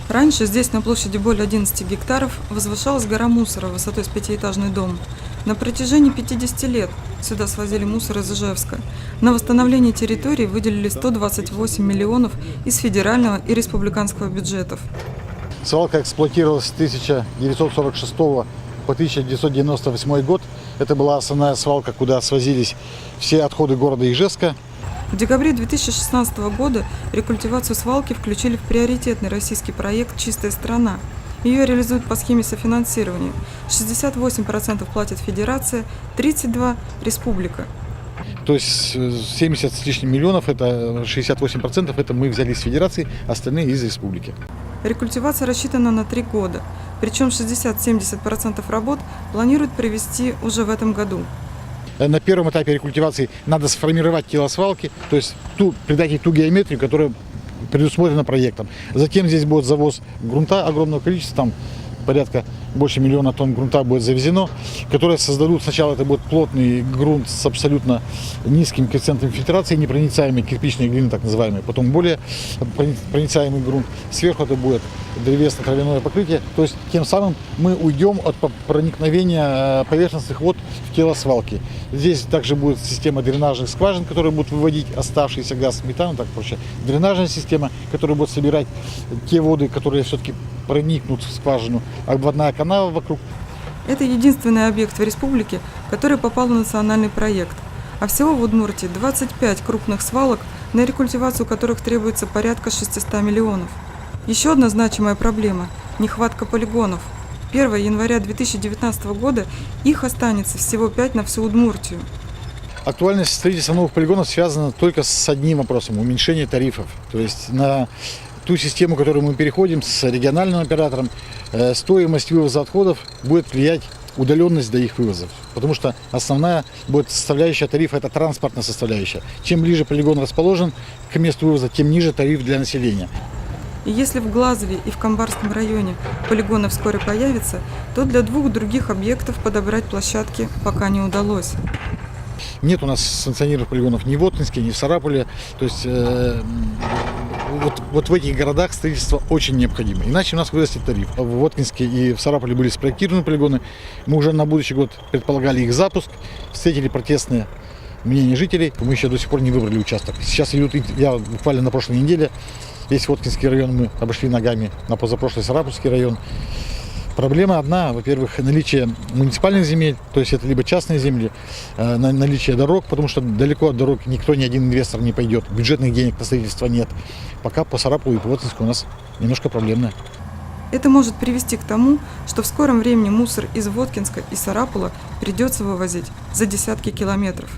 Раньше здесь на площади более 11 гектаров возвышалась гора мусора высотой с пятиэтажный дом. На протяжении 50 лет сюда свозили мусор из Ижевска. На восстановление территории выделили 128 миллионов из федерального и республиканского бюджетов. Свалка эксплуатировалась с 1946 по 1998 год. Это была основная свалка, куда свозились все отходы города Ижевска. В декабре 2016 года рекультивацию свалки включили в приоритетный российский проект «Чистая страна». Ее реализуют по схеме софинансирования. 68% платит федерация, 32% – республика. То есть 70 с лишним миллионов, это 68%, это мы взяли из федерации, остальные из республики. Рекультивация рассчитана на 3 года, причем 60-70% работ планируют провести уже в этом году. На первом этапе рекультивации надо сформировать тело свалки, то есть придать ей ту геометрию, которая предусмотрена проектом. Затем здесь будет завоз грунта огромного количества, там порядка больше миллиона тонн грунта будет завезено, которые создадут, сначала это будет плотный грунт с абсолютно низким коэффициентом фильтрации, непроницаемой кирпичной глины, так называемой, потом более проницаемый грунт, сверху это будет древесно-травяное покрытие, то есть тем самым мы уйдем от проникновения поверхностных вод в тело свалки. Здесь также будет система дренажных скважин, которые будут выводить оставшийся газ метана, так проще, дренажная система, которая будет собирать те воды, которые все-таки проникнут в скважину, обводная канава вокруг. Это единственный объект в республике, который попал в национальный проект. А всего в Удмуртии 25 крупных свалок, на рекультивацию которых требуется порядка 600 миллионов. Еще одна значимая проблема – нехватка полигонов. 1 января 2019 года их останется всего 5 на всю Удмуртию. Актуальность строительства новых полигонов связана только с одним вопросом – уменьшение тарифов. То есть на ту систему, к которой мы переходим с региональным оператором, стоимость вывоза отходов будет влиять удаленность до их вывозов. Потому что основная будет составляющая тарифа – это транспортная составляющая. Чем ближе полигон расположен к месту вывоза, тем ниже тариф для населения. И если в Глазове и в Камбарском районе полигоны вскоре появятся, то для 2 других объектов подобрать площадки пока не удалось. Нет у нас санкционированных полигонов ни в Воткинске, ни в Сарапуле. То есть вот в этих городах строительство очень необходимо. Иначе у нас вырастет тариф. В Воткинске и в Сарапуле были спроектированы полигоны. Мы уже на будущий год предполагали их запуск. Встретили протестные мнения жителей. Мы еще до сих пор не выбрали участок. Сейчас идут, я буквально на прошлой неделе, весь Воткинский район мы обошли ногами, на позапрошлый Сарапульский район. Проблема одна, во-первых, наличие муниципальных земель, то есть это либо частные земли, наличие дорог, потому что далеко от дорог никто, ни один инвестор не пойдет, бюджетных денег на строительство нет. Пока по Сарапулу и по Воткинску у нас немножко проблемно. Это может привести к тому, что в скором времени мусор из Воткинска и Сарапула придется вывозить за десятки километров.